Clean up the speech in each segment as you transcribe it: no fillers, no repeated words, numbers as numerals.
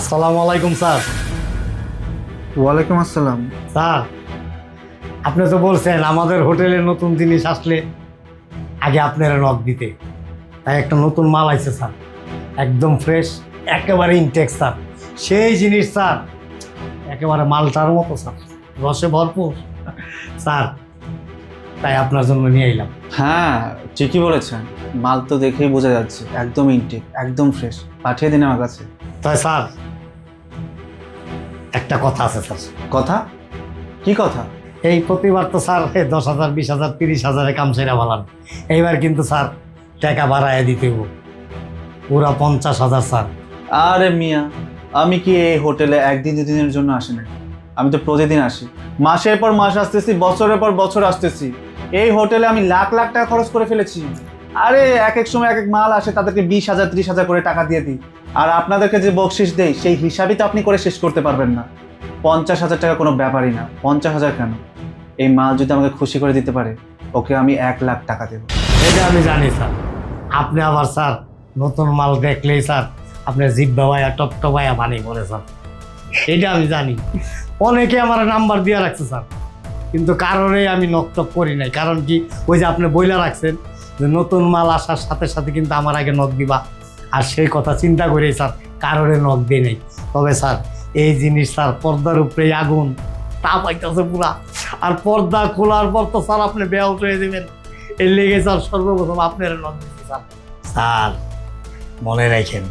আসসালামু আলাইকুম স্যার। ওয়ালাইকুম আসসালাম। স্যার, আপনি তো বলছেন আমাদের হোটেলে নতুন জিনিস আসলে আগে আপনারা নক দিতে, তাই একটা নতুন মাল আইছে স্যার, একদম ফ্রেশ, একেবারে ইনটেক স্যার। সেই জিনিস স্যার, একেবারে মালটার মতো স্যার, রসে ভরপুর স্যার, তাই আপনার জন্য নিয়ে এলাম। হ্যাঁ, ঠিকই বলেছেন। মাল তো দেখেই বোঝা যাচ্ছে একদম ইনটেক, একদম ফ্রেশ। পাঠিয়ে দিন আমার কাছে। তাই স্যার, একটা কথা আছে স্যার। কথা? কি কথা? এই প্রতিবার তো স্যার 10,000, 20,000, 30,000 কাম সেরা বলান, এইবার কিন্তু স্যার টাকা বাড়ায় দিতে হইব, পুরা 50,000 স্যার। আরে মিয়া, আমি কি এই হোটেলে একদিন দুদিনের জন্য আসি না? আমি তো প্রতিদিন আসি, মাসের পর মাস আসতেছি, বছরের পর বছর আসতেছি। এই হোটেলে আমি লাখ লাখ টাকা খরচ করে ফেলেছি। আরে এক এক সময় এক এক মাল আসে, তাদেরকে 20,000 30,000 করে টাকা দিয়ে দিই। আর আপনাদেরকে যে বকশিস দেই সেই হিসাবই তো আপনি করে শেষ করতে পারবেন না। 50,000 টাকা কোনো ব্যাপারই না। 50,000 কেন? এই মাল যদি আমাকে খুশি করে দিতে পারে, ওকে আমি 1,00,000 টাকা দেবো। এটা আমি জানি স্যার। আপনি আবার স্যার নতুন মাল দেখলেই স্যার আপনি জিব্বা ভাইয়া টপটপাইয়া বানি বলে স্যার, এটা আমি জানি। অনেকে আমার নাম্বার দিয়ে রাখছে স্যার, কিন্তু কারণে আমি নকটক করি নাই। কারণ কি, ওই যে আপনি বইলা রাখছেন যে নতুন মাল আসার সাথে সাথে কিন্তু আমার আগে নক দিবা, আর সেই কথা চিন্তা করেই স্যার কারণে নক দিয়ে নেই। তবে স্যার এই জিনিস স্যার পর্দার উপরে আগুন তা পাইতেছে পুরা, আর পর্দা খোলার পর তো স্যার আপনি বেআউট হয়ে দেবেন। এর লেগে স্যার সর্বপ্রথম আপনার নক দিচ্ছি স্যার। স্যার মনে রাখেন,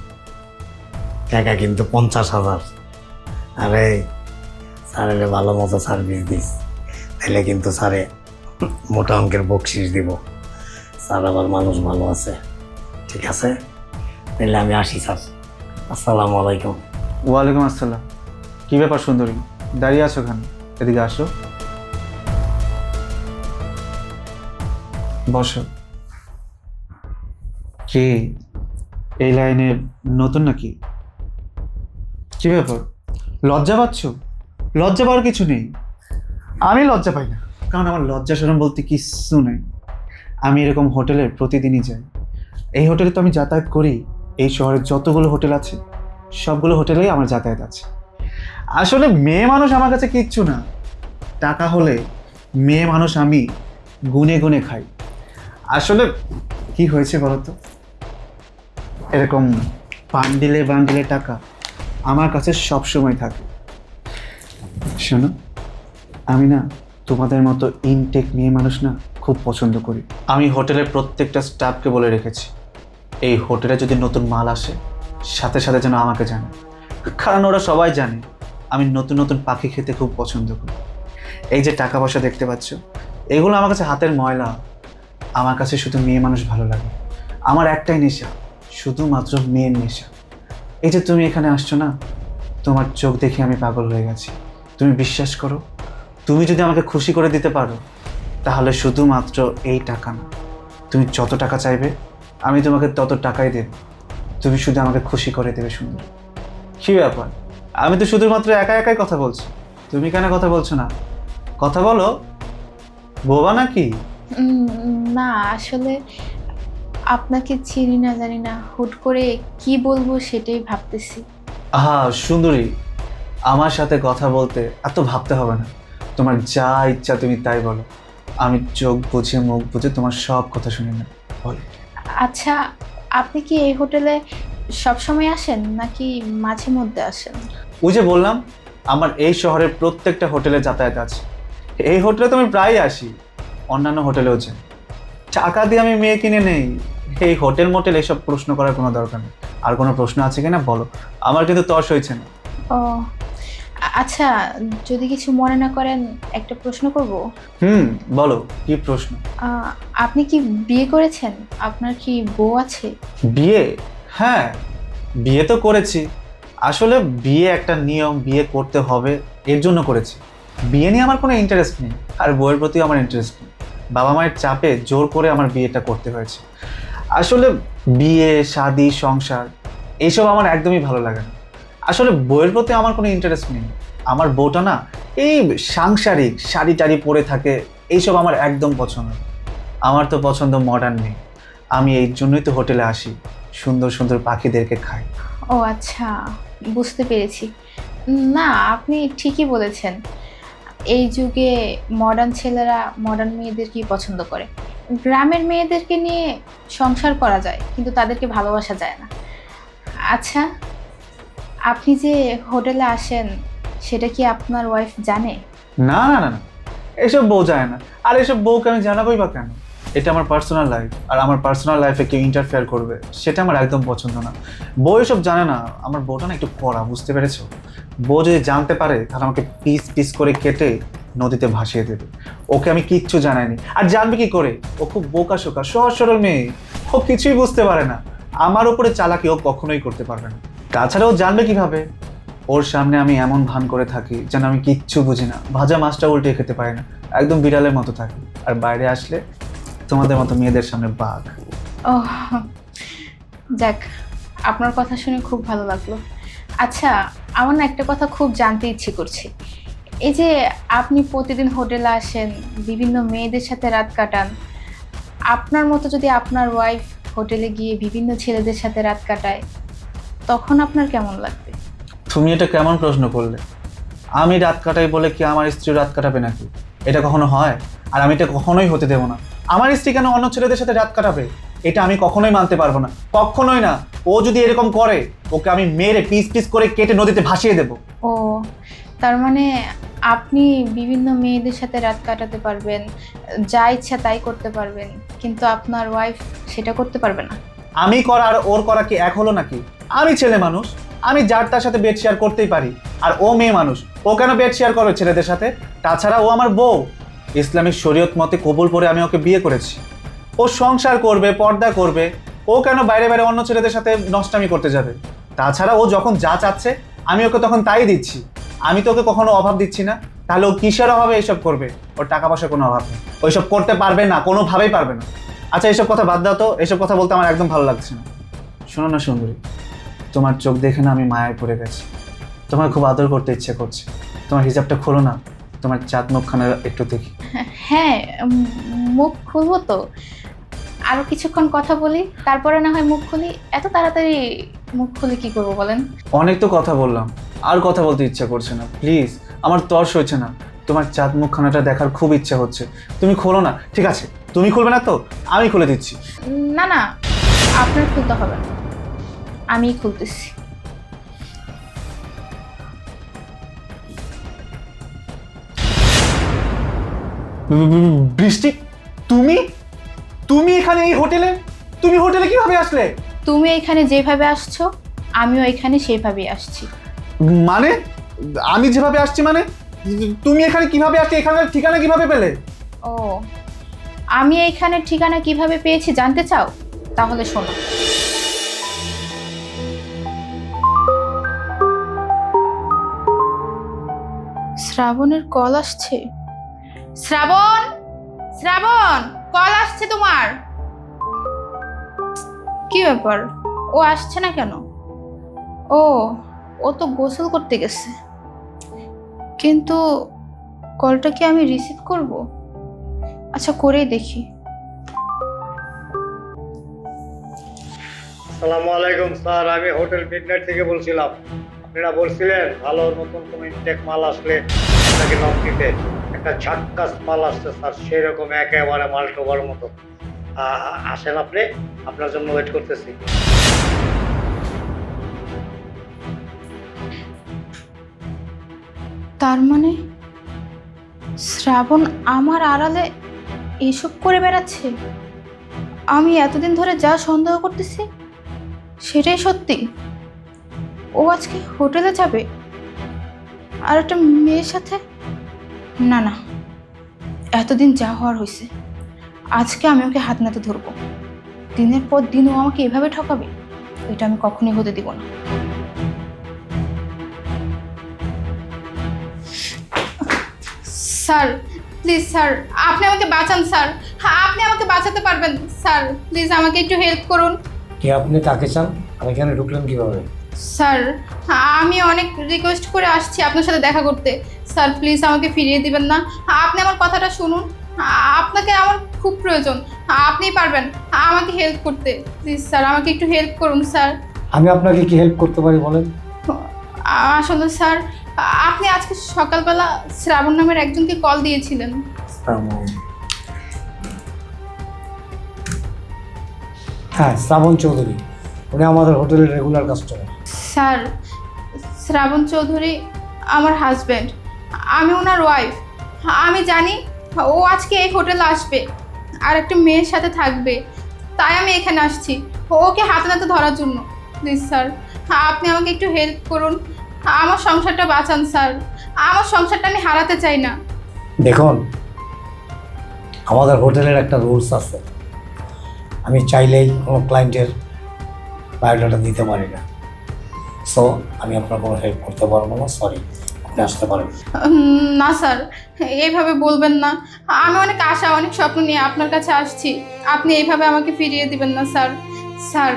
টাকা কিন্তু 50,000। আরে স্যারের ভালো মতো সার্ভিস দিস, তাহলে কিন্তু স্যারে মোটা অঙ্কের বকশিস দিব। স্যার আবার মানুষ ভালো আছে, ঠিক আছে? তাহলে আমি আসি স্যার। আসসালামু আলাইকুম। ওয়ালাইকুম আসসালাম। কি ব্যাপার সুন্দরী, দাঁড়িয়ে আছো কেন? এদিকে আসো, বসো। কি এই লাইনে নতুন নাকি? কি ব্যাপার, লজ্জা পাচ্ছ? লজ্জা পাওয়ার কিছু নেই। আমি লজ্জা পাই না, কারণ আমার লজ্জা শরম বলতে কিছু নেই। আমি এরকম হোটেলে প্রতিদিনই যাই। এই হোটেলে তো আমি যাতায়াত করি। এই শহরের যতগুলো হোটেল আছে সবগুলো হোটেলেই আমার যাতায়াত আছে। আসলে মেয়ে মানুষ আমার কাছে কিচ্ছু না। টাকা হলে মেয়ে মানুষ আমি গুনে গুনে খাই। আসলে কি হয়েছে বলতো, এরকম বান্ডিলে বান্ডিলে টাকা আমার কাছে সবসময় থাকে। শোনো, আমি না তোমাদের মতো ইনটেক মেয়ে মানুষ না খুব পছন্দ করি। আমি হোটেলের প্রত্যেকটা স্টাফকে বলে রেখেছি, এই হোটেলে যদি নতুন মাল আসে সাথে সাথে যেন আমাকে জানায়। কারণ ওরা সবাই জানে আমি নতুন নতুন পাখি খেতে খুব পছন্দ করি। এই যে টাকা পয়সা দেখতে পাচ্ছ, এগুলো আমার কাছে হাতের ময়লা। আমার কাছে শুধু মেয়ে মানুষ ভালো লাগে। আমার একটাই নেশা, শুধুমাত্র মেয়ের নেশা। এই যে তুমি এখানে আসছো না, তোমার চোখ দেখে আমি পাগল হয়ে গেছি। তুমি বিশ্বাস করো, তুমি যদি আমাকে খুশি করে দিতে পারো, তাহলে শুধুমাত্র এই টাকা না, তুমি যত টাকা চাইবে আমি তোমাকে তত টাকাই দেব। তুমি শুধু আমাকে খুশি করে দেবে। সুন্দর, কী ব্যাপার? আমি তো শুধুমাত্র একা একাই কথা বলছি, তুমি কেন কথা বলছো না? কথা বলো, বোবা নাকি? না আসলে আপনাকে চিনি না, জানি না, হুট করে কি বলবো সেটাই ভাবতেছি। আহা সুন্দরী, আমার সাথে কথা বলতে এত ভাবতে হবে না। তোমার যা ইচ্ছা তুমি তাই বলো, আমি চোখ বুঝে মুখ বুঝে তোমার সব কথা শুনে নেব। বলো। আচ্ছা, আপনি কি এই হোটেলে সব সময় আসেন নাকি মাঝে মধ্যে আসেন? ওই যে বললাম, আমার এই শহরের প্রত্যেকটা হোটেলে যাতায়াত আছে। এই হোটেলে তো আমি প্রায়ই আসি, অন্যান্য হোটেলেও যাই। টাকা দিয়ে আমি মেয়ে কিনে নেই। এই হোটেল মোটেল এসব প্রশ্ন করার কোনো দরকার নেই। আর কোনো প্রশ্ন আছে কিনা বলো, আমার কিন্তু তর্স হয়েছে না। ও আচ্ছা, যদি কিছু মনে না করেন একটা প্রশ্ন করব। বলো, কি প্রশ্ন? আপনি কি বিয়ে করেছেন? আপনার কি বউ আছে? বিয়ে? হ্যাঁ, বিয়ে তো করেছি। আসলে বিয়ে একটা নিয়ম, বিয়ে করতে হবে, এর জন্য করেছি। বিয়ে নিয়ে আমার কোনো ইন্টারেস্ট নেই, আর বউয়ের প্রতিও আমার ইন্টারেস্ট নেই। বাবা মায়ের চাপে জোর করে আমার বিয়েটা করতে হয়েছে। আসলে বিয়ে শাদি সংসার এইসব আমার একদমই ভালো লাগে না। আসলে বউয়ের প্রতি আমার কোনো ইন্টারেস্ট নেই। আমার বউটা না এই সাংসারিক শাড়ি টাড়ি পরে থাকে, এইসব আমার একদম পছন্দ না। আমার তো পছন্দ মডার্ন নেই। আমি এই জন্যই তো হোটেলে আসি, সুন্দর সুন্দর পাখিদেরকে খাই। ও আচ্ছা, বুঝতে পেরেছি। না, আপনি ঠিকই বলেছেন। এই যুগে মডার্ন ছেলেরা মডার্ন মেয়েদেরকেই পছন্দ করে। গ্রামের মেয়েদেরকে নিয়ে সংসার করা যায়, কিন্তু তাদেরকে ভালোবাসা যায় না। আচ্ছা, আপনি যে হোটেলে আসেন, সেটা কি আপনার ওয়াইফ জানে? না না না না, এসব বউ যায় না। আর এসব বউকে আমি জানাবোই বা কেন? এটা আমার পার্সোনাল লাইফ, আর আমার পার্সোনাল লাইফে কেউ ইন্টারফেয়ার করবে সেটা আমার একদম পছন্দ না। বউ এসব জানে না। আমার বউটা না একটু কড়া, বুঝতে পেরেছো? বউ যদি জানতে পারে তাহলে আমাকে পিস পিস করে কেটে নদীতে ভাসিয়ে দেবে। ওকে আমি কিচ্ছু জানাইনি। আর জানবে কি করে? ও খুব বোকা শোকা, সহজ সরল মেয়ে। ও কিছুই বুঝতে পারে না। আমার উপরে চালাকি ও কখনোই করতে পারবে না। তাছাড়া ও জানবে কিভাবে? ওর সামনে আমি এমন ভান করে থাকি যেন আমি কিচ্ছু বুঝি না, ভাজা মাছটা উল্টে খেতে পারি না, একদম বিড়ালের মতো থাকি। আর বাইরে আসলে তোমাদের মতো মেয়েদের সামনে বাঘ। ও যাক, আপনার কথা শুনে খুব ভালো লাগলো। আচ্ছা, আমার না একটা কথা খুব জানতে ইচ্ছে করছে। এই যে আপনি প্রতিদিন হোটেলে আসেন, বিভিন্ন মেয়েদের সাথে রাত কাটান, আপনার মতো যদি আপনার ওয়াইফ হোটেলে গিয়ে বিভিন্ন ছেলেদের সাথে রাত কাটায়, তখন আপনার কেমন লাগবে? তুমি এটা কেমন প্রশ্ন করলে? আমি রাত কাটাই বলে কি আমার স্ত্রী রাত কাটাবে নাকি? এটা কখনো হয়? আর আমি এটা কখনোই হতে দেবো না। আমার স্ত্রী কেন অন্য ছেলেদের সাথে রাত কাটাবে? এটা আমি কখনোই মানতে পারবো না, কখনোই না। ও যদি এরকম করে, ওকে আমি মেরে পিস পিস করে কেটে নদীতে ভাসিয়ে দেবো। ও, তার মানে আপনি বিভিন্ন মেয়েদের সাথে রাত কাটাতে পারবেন, যা ইচ্ছা তাই করতে পারবেন, কিন্তু আপনার ওয়াইফ সেটা করতে পারবে না। আমি করা আর ওর করা কি এক হলো নাকি? আমি ছেলে মানুষ, আমি যার তার সাথে বেড শেয়ার করতেই পারি। আর ও মেয়ে মানুষ, ও কেন বেড শেয়ার করবে ছেলেদের সাথে? তাছাড়া ও আমার বউ। ইসলামিক শরীয়ত মতে কবুল করে আমি ওকে বিয়ে করেছি। ও সংসার করবে, পর্দা করবে। ও কেন বাইরে বাইরে অন্য ছেলেদের সাথে নষ্টামি করতে যাবে? তাছাড়া ও যখন যা চাচ্ছে আমি ওকে তখন তাই দিচ্ছি। আমি তো ওকে কখনো অভাব দিচ্ছি না। তাহলে ও কিসের অভাবে এসব করবে? ওর টাকা পয়সার কোনো অভাব নেই, ওইসব করতে পারবে না, কোনোভাবেই পারবে না। আচ্ছা, এসব কথা বাদ দাও তো, এসব কথা বলতে আমার একদম ভালো লাগছে না। শোনো না সুন্দরী, তোমার চোখ দেখে না আমি মায়ায় পড়ে গেছি। তোমার খুব আদর করতে ইচ্ছে করছে। তোমার হিজাবটা খোলো না, তোমার চাঁদ মুখখানা একটু দেখি। হ্যাঁ, মুখ খুলবো তো। আরো কিছুক্ষণ কথা বলি, তারপরে না হয় মুখ খুলি। এত তাড়াতাড়ি মুখ খুলে কি করবো বলেন? অনেক তো কথা বললাম, আর কথা বলতে ইচ্ছা করছে না। প্লিজ, আমার তর্স হচ্ছে না। তোমার চাঁদ মুখখানাটা দেখার খুব ইচ্ছা হচ্ছে। তুমি খোলো না। ঠিক আছে, তুমি খুলবে না তো আমি খুলে দিচ্ছি। না না, আপনার খুলতে হবে না, আমিই খুলতেছি। বৃষ্টি, তুমি তুমি এখানে এই হোটেলে? তুমি হোটেলে কিভাবে আসলে? তুমি এখানে যেভাবে আসছো, আমিও এখানে সেইভাবেই আসছি। মানে আমি যেভাবে আসছি মানে? তুমি এখানে কিভাবে আসলে? এখানের ঠিকানা কিভাবে পেলে? ও, আমি এইখানে ঠিকানা কিভাবে পেয়েছি জানতে চাও? তাহলে শোনো। শ্রাবণের কল আসছে। শ্রাবণ, শ্রাবণ, কল আসছে তোমার। কি ব্যাপার, ও আসছে না কেন? ও তো গোসল করতে গেছে। কিন্তু কলটা কি আমি রিসিভ করব? আচ্ছা, করেই দেখি। আসসালামু আলাইকুম স্যার, আমি হোটেল মিডনাইট থেকে বলছিলাম। আপনারা বলছিলেন ভালো নতুন কোনো ইনটেক মাল আসলে আপনাকে নক দিতে। একটা ঝাক্কাস মাল আসছে স্যার, সেরকম একেবারে মালটোবার মতো। আসেন আপনি, আপনার জন্য ওয়েট করতেছি। তার মানে শ্রাবণ আমার আড়ালে এসব করে বেড়াচ্ছে। আমি এতদিন ধরে যা সন্দেহ করতেছি সেটাই সত্যি। ও আজকে হোটেলে যাবে আর একটা মেয়ের সাথে। না না, এতদিন যা হওয়ার হয়েছে, আজকে আমি ওকে হাত নাতে ধরবো। দিনের পর দিন ও আমাকে এভাবে ঠকাবে, এটা আমি কখনোই হতে দিব না। স্যার প্লিজ, স্যার আপনি আমাকে বাঁচান। স্যার, হ্যাঁ, আপনি আমাকে বাঁচাতে পারবেন। স্যার প্লিজ আমাকে একটু হেল্প করুন। কে আপনি, কাকে চান? আর এখানে ঢুকলেন কিভাবে? স্যার, আমি অনেক রিকোয়েস্ট করে আসছি আপনার সাথে দেখা করতে। স্যার প্লিজ আমাকে ফিরিয়ে দিবেন না। আপনি আমার কথাটা শুনুন, আপনাকে আমার খুব প্রয়োজন। আপনিই পারবেন আমাকে হেল্প করতে। প্লিজ স্যার, আমাকে একটু হেল্প করুন স্যার। আমি আপনাকে কি হেল্প করতে পারি বলেন? আসলে স্যার, আপনি আজকে সকালবেলা শ্রাবণ নামের একজনকে কল দিয়েছিলেন। হ্যাঁ, শ্রাবণ চৌধুরী, উনি আমাদের হোটেলের রেগুলার কাস্টমার। স্যার, শ্রাবণ চৌধুরী আমার হাজব্যান্ড, আমি ওনার ওয়াইফ। আমি জানি ও আজকে এই হোটেলে আসবে আর একটা মেয়ের সাথে থাকবে, তাই আমি এখানে আসছি ওকে হাতে নাতে ধরার জন্য। প্লিজ স্যার, আপনি আমাকে একটু হেল্প করুন, আমার সংসারটা বাঁচান স্যার, আমার সংসারটা আমি হারাতে চাই না। দেখুন, আমাদের হোটেলের একটা রুলস আছে, আমি চাইলেই কোনো ক্লায়েন্টের বায়োডাটা দিতে পারি না। সো আমি আপনার কোনো হেল্প করতে পারবো না, সরি, আপনি আসতে পারেন। না স্যার, এইভাবে বলবেন না। আমি অনেক আশা অনেক স্বপ্ন নিয়ে আপনার কাছে আসছি, আপনি এইভাবে আমাকে ফিরিয়ে দিবেন না স্যার। স্যার,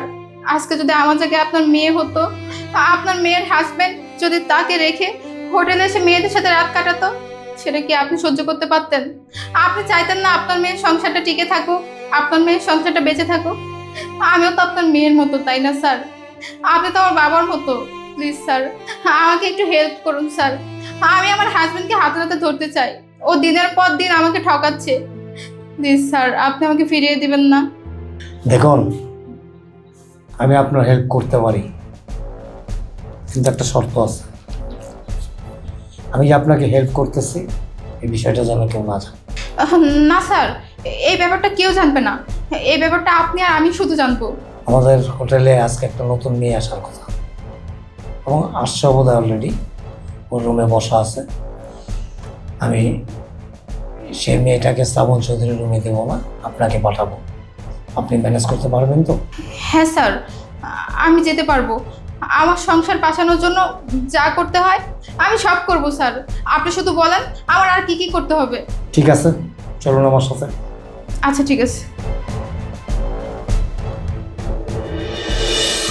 আজকে যদি আমার জায়গায় আপনার মেয়ে হতো, আপনার মেয়ের হাজব্যান্ড যদি তাকে রেখে হোটেলে এসে মেয়েদের সাথে রাত কাটাতো, সেটা কি আপনি সহ্য করতে পারতেন? আপনি চাইতেন না আপনার মেয়ের সংসারটা টিকে থাকুক, আপনার মেয়ের সংসারটা বেঁচে থাকুক? আমিও তো আপনার মেয়ের মতো, তাই না স্যার? আপনি তো আমার বাবার মতো। প্লিজ স্যার, আমাকে একটু হেল্প করুন স্যার। আমি আমার হাজবেন্ডকে হাতে হাতে ধরতে চাই, ও দিনের পর দিন আমাকে ঠকাচ্ছে। প্লিজ স্যার, আপনি আমাকে ফিরিয়ে দিবেন না? দেখুন, আমি আপনার হেল্প করতে পারি, কিন্তু একটা শর্ত আছে। আমি যে আপনাকে হেল্প করতেছি এই বিষয়টা যেন কেউ না জানে। না স্যার, এই ব্যাপারটা কেউ জানবে না, এই ব্যাপারটা আপনি আর আমি শুধু জানবো। আমাদের হোটেলে আজকে একটা নতুন মেয়ে আসার কথা, এবং আসছে বোধহয় অলরেডি, ওর রুমে বসা আছে। আমি সেই মেয়েটাকে শ্রাবণ চৌধুরীর রুমে দেবো না, আপনাকে পাঠাবো। আপনি ম্যানেজ করতে পারবেন তো? হ্যাঁ স্যার, আমি যেতে পারবো। আমার সংসার বাঁচানোর জন্য যা করতে হয় আমি সব করব স্যার। আপনি শুধু বলেন আমার আর কি কি করতে হবে। ঠিক আছে, চলুন আমার সাথে। আচ্ছা ঠিক আছে।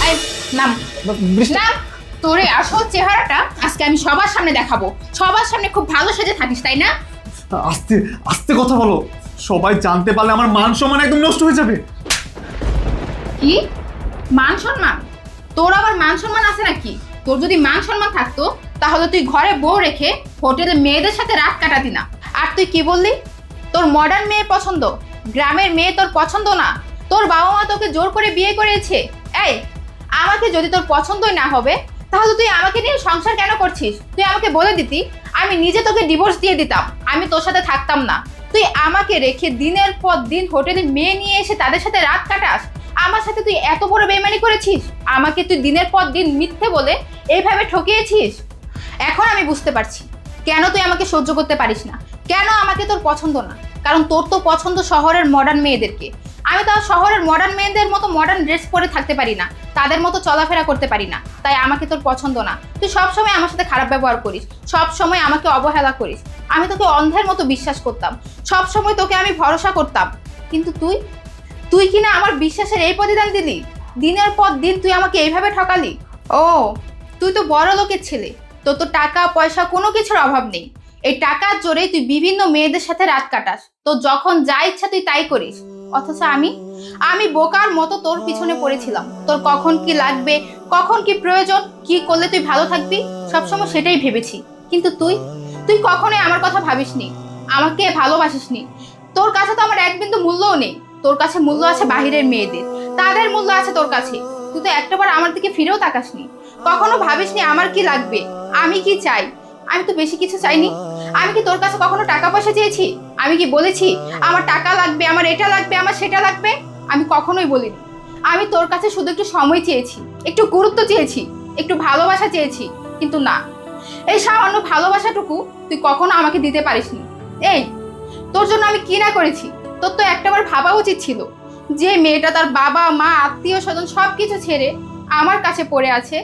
এই নাম নাম, তোর এই আসল চেহারাটা আজকে আমি সবার সামনে দেখাবো। সবার সামনে খুব ভালো সেজে থাকিস, তাই না? আস্তে আস্তে কথা বলো, সবাই জানতে পারলে আমার মান সম্মান একদম নষ্ট হয়ে যাবে। কি মান সম্মান? তোর আবার মান সম্মান আছে নাকি? তোর যদি মান সম্মান থাকতো তাহলে তুই ঘরে বউ রেখে হোটেলে মেয়েদের সাথে রাত কাটাতি না। আর তুই কি বললি? তোর মডার্ন মেয়ে পছন্দ, গ্রামের মেয়ে তোর পছন্দ না, তোর বাবা মা তোকে জোর করে বিয়ে করেছে। এই, আমাকে যদি তোর পছন্দই না হবে তাহলে তুই আমাকে নিয়ে সংসার কেন করছিস? তুই আমাকে বলে দিতি, আমি নিজে তোকে ডিভোর্স দিয়ে দিতাম, আমি তোর সাথে থাকতাম না। তুই আমাকে রেখে দিনের পর দিন হোটেলে মেয়ে নিয়ে এসে তাদের সাথে রাত কাটাস। আমার সাথে তুই এত বড় বেইমানি করেছিস, আমাকে তুই দিনের পর দিন মিথ্যে বলে এইভাবে ঠকিয়েছিস। এখন আমি বুঝতে পারছি কেন তুই আমাকে সহ্য করতে পারিস না, কেন আমাকে তোর পছন্দ না। কারণ তোর তো পছন্দ শহরের মডার্ন মেয়েদেরকে। আমি তো শহরের মডার্ন মেয়েদের মতো মডার্ন ড্রেস পরে থাকতে পারি না, তাদের মতো চলাফেরা করতে পারি না, তাই আমাকে তোর পছন্দ না। তুই সবসময় আমার সাথে খারাপ ব্যবহার করিস, সব সময় আমাকে অবহেলা করিস। আমি তোকে অন্ধের মতো বিশ্বাস করতাম, সব সময় তোকে আমি ভরসা করতাম, কিন্তু তুই তুই কিনা আমার বিশ্বাসের এই প্রতিদান দিলি। দিনের পর দিন তুই আমাকে এইভাবে ঠকালি। ও, তুই তো বড় লোকের ছেলে, তোর তো টাকা পয়সা কোনো কিছুর অভাব নেই। এই টাকার জোরে তুই বিভিন্ন মেয়েদের সাথে রাত কাটাস, তো যখন যা ইচ্ছা তুই তাই করিস। অথচ আমি বোকার মতো তোর পিছনে পড়েছিলাম। তোর কখন কি লাগবে, কখন কি প্রয়োজন, কি করলে তুই ভালো থাকবি, সবসময় সেটাই ভেবেছি। কিন্তু তুই কখনোই আমার কথা ভাবিসনি, আমাকে ভালোবাসিসনি। তোর কাছে তো আমার এক বিন্দু মূল্যও নেই। তোর কাছে মূল্য আছে বাহিরের মেয়েদের, তাদের মূল্য আছে তোর কাছে। তুই তো একটাবার আমার দিকে ফিরেও তাকাসনি, কখনো ভাবিসনি আমার কি লাগবে, আমি কি চাই। আমি তো বেশি কিছু চাইনি। আমি কি তোর কাছে কখনো টাকা পয়সা চেয়েছি? আমি কি বলেছি আমার টাকা লাগবে, আমার এটা লাগবে, আমার সেটা লাগবে? আমি কখনোই বলিনি। আমি তোর কাছে শুধু একটু সময় চেয়েছি, একটু গুরুত্ব চেয়েছি, একটু ভালোবাসা চেয়েছি। কিন্তু না, এই সামান্য ভালোবাসাটুকু তুই কখনো আমাকে দিতে পারিসনি। এই, তোর জন্য আমি কি না করেছি তোর তো একটাবার ভাবা উচিত ছিল। যে মেয়েটা তার বাবা মা আত্মীয় স্বজন সবকিছু ছেড়ে আমার কাছে পড়ে আছে,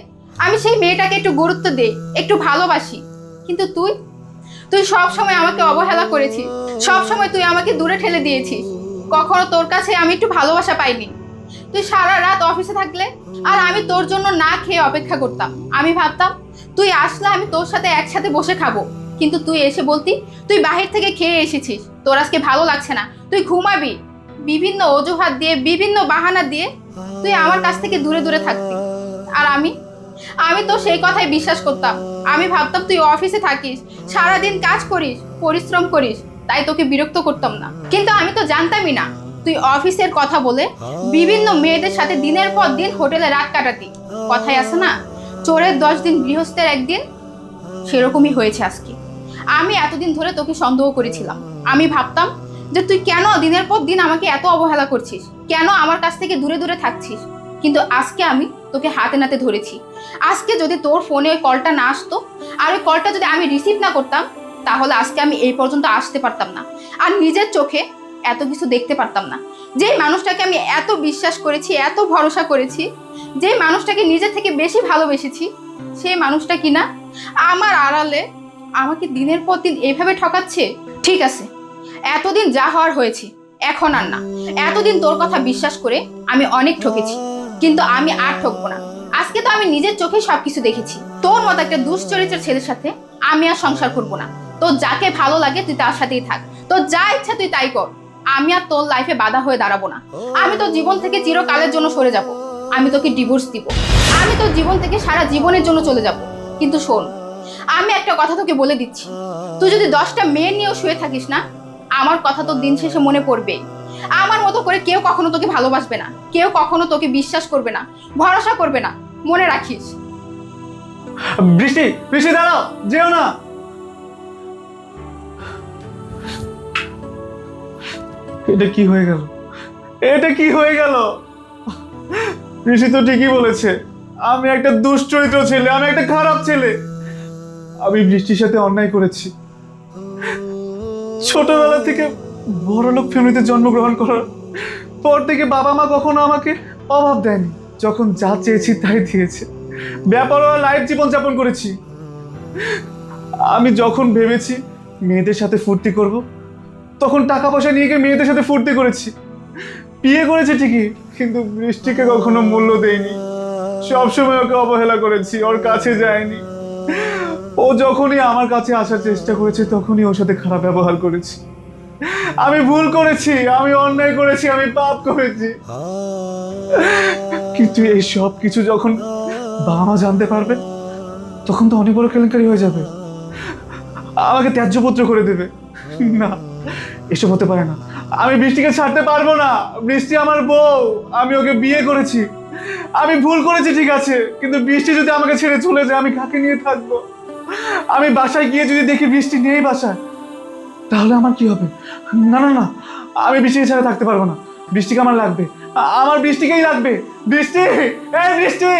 আমি সেই মেয়েটাকে একটু গুরুত্ব দেই, একটু ভালোবাসি। কিন্তু তুই সব সময় আমাকে অবহেলা করেছিস, সব সময় তুই আমাকে দূরে ঠেলে দিয়েছিস। কখনো তোর কাছে আমি একটু ভালোবাসা পাইনি। তুই সারা রাত অফিসে থাকলে আর আমি তোর জন্য না খেয়ে অপেক্ষা করতাম। আমি ভাবতাম তুই আসলে আমি তোর সাথে একসাথে বসে খাবো, কিন্তু তুই এসে বলতি তুই বাহির থেকে খেয়ে এসেছিস, তোর আজকে ভালো লাগছে না, তুই ঘুমাবি। বিভিন্ন অজুহাত দিয়ে, বিভিন্ন বাহানা দিয়ে তুই আমার কাছ থেকে দূরে দূরে থাকতি। আর আমি আমি তো সেই কথাই বিশ্বাস করতাম। আমি ভাবতাম তুই অফিসে থাকিস, সারাদিন কাজ করিস, পরিশ্রম করিস, তাই তোকে বিরক্ত করতাম না। কিন্তু আমি তো জানতামই না তুই অফিসের কথা বলে বিভিন্ন মেয়েদের সাথে দিনের পর দিন হোটেলে রাত কাটাতি। কথায় আছে না, চোরের 10 দিন গৃহস্থের একদিন, সেরকমই হয়েছে আজকে। আমি এতদিন ধরে তোকে সন্দেহ করেছিলাম। আমি ভাবতাম যে তুই কেন দিনের পর দিন আমাকে এত অবহেলা করছিস, কেন আমার কাছ থেকে দূরে দূরে থাকছিস। কিন্তু আজকে আমি তোকে হাতে নাতে ধরেছি। আজকে যদি তোর ফোনে ওই কলটা না আসতো, আর ওই কলটা যদি আমি রিসিভ না করতাম, তাহলে আজকে আমি এই পর্যন্ত আসতে পারতাম না, আর নিজের চোখে এত কিছু দেখতে পারতাম না। যেই মানুষটাকে আমি এত বিশ্বাস করেছি, এত ভরসা করেছি, যেই মানুষটাকে নিজের থেকে বেশি ভালোবেসেছি, সেই মানুষটা কিনা আমার আড়ালে আমাকে দিনের পর দিন এভাবে ঠকাচ্ছে। ঠিক আছে, এতদিন যা হওয়ার হয়েছে, এখন আর না। এতদিন তোর কথা বিশ্বাস করে আমি অনেক ঠকেছি, কিন্তু আমি আর ঠকবো না। আজকে তো আমি নিজের চোখে সবকিছু দেখেছি। তোর মতো একটা দুশ্চরিত্রের ছেলের সাথে আমি আর সংসার করবো না। তোর যাকে ভালো লাগে তুই তার সাথেই থাক, তোর যা ইচ্ছা তুই তাই কর। আমি আর তোর লাইফে বাধা হয়ে দাঁড়াবো না। আমি তোর জীবন থেকে চিরকালের জন্য সরে যাব। আমি তোকে ডিভোর্স দিব। আমি তোর জীবন থেকে সারা জীবনের জন্য চলে যাব। কিন্তু শোন, আমি একটা কথা তোকে বলে দিচ্ছি, তুই যদি 10টা মেয়ে নিয়েও শুয়ে থাকিস না, আমার কথা তোর দিন শেষে মনে পড়বে। আমার মতো করে কেউ কখনো তোকে ভালোবাসবে না, কেউ কখনো তোকে বিশ্বাস করবে না, ভরসা করবে না, মনে রাখিস। বৃষ্টি, বৃষ্টি দাঁড়াও, যেও না। এটা কি হয়ে গেল? এটা কি হয়ে গেল? বৃষ্টি তো ঠিকই বলেছে, আমি একটা দুশ্চরিত্র ছেলে, আমি একটা খারাপ ছেলে। আমি বৃষ্টির সাথে অন্যায় করেছি। ছোটবেলা থেকে বড়লোক ফ্যামিলিতে জন্মগ্রহণ করার পর থেকে বাবা মা কখনো আমাকে অভাব দেয়নি। যখন যা চেয়েছি তাই দিয়েছে। ব্যাপারওয়া লাইফ জীবনযাপন করেছি। আমি যখন ভেবেছি মেয়েদের সাথে ফুর্তি করব, তখন টাকা পয়সা নিয়ে গিয়ে মেয়েদের সাথে ফুর্তি করেছি। বিয়ে করেছি ঠিকই, কিন্তু বৃষ্টিকে কখনো মূল্য দেইনি। সবসময় ওকে অবহেলা করেছি, ওর কাছে যায়নি। ও যখনই আমার কাছে আসার চেষ্টা করেছে, তখনই ওর সাথে খারাপ ব্যবহার করেছি। আমি ভুল করেছি, আমি অন্যায় করেছি, আমি পাপ করেছি। কিন্তু এই সব কিছু যখন বাবা মা জানতে পারবে, তখন তো অনেক বড় কেলেঙ্কারি হয়ে যাবে। আমাকে ত্যায্য পুত্র করে দেবে। না, এসব হতে পারে না। আমি বৃষ্টিকে ছাড়তে পারবো না। বৃষ্টি আমার বউ, আমি ওকে বিয়ে করেছি। আমি ভুল করেছি ঠিক আছে, কিন্তু বৃষ্টি যদি আমাকে ছেড়ে চলে যায়, আমি কাকে নিয়ে থাকবো? আমি বাসায় গিয়ে যদি দেখি বৃষ্টি নেই বাসায়, তাহলে আমার কি হবে? না না না, আমি বৃষ্টিকে ছাড়া থাকতে পারবো না। বৃষ্টিকে আমার লাগবে, আমার বৃষ্টিকেই লাগবে। বৃষ্টি, এই বৃষ্টি।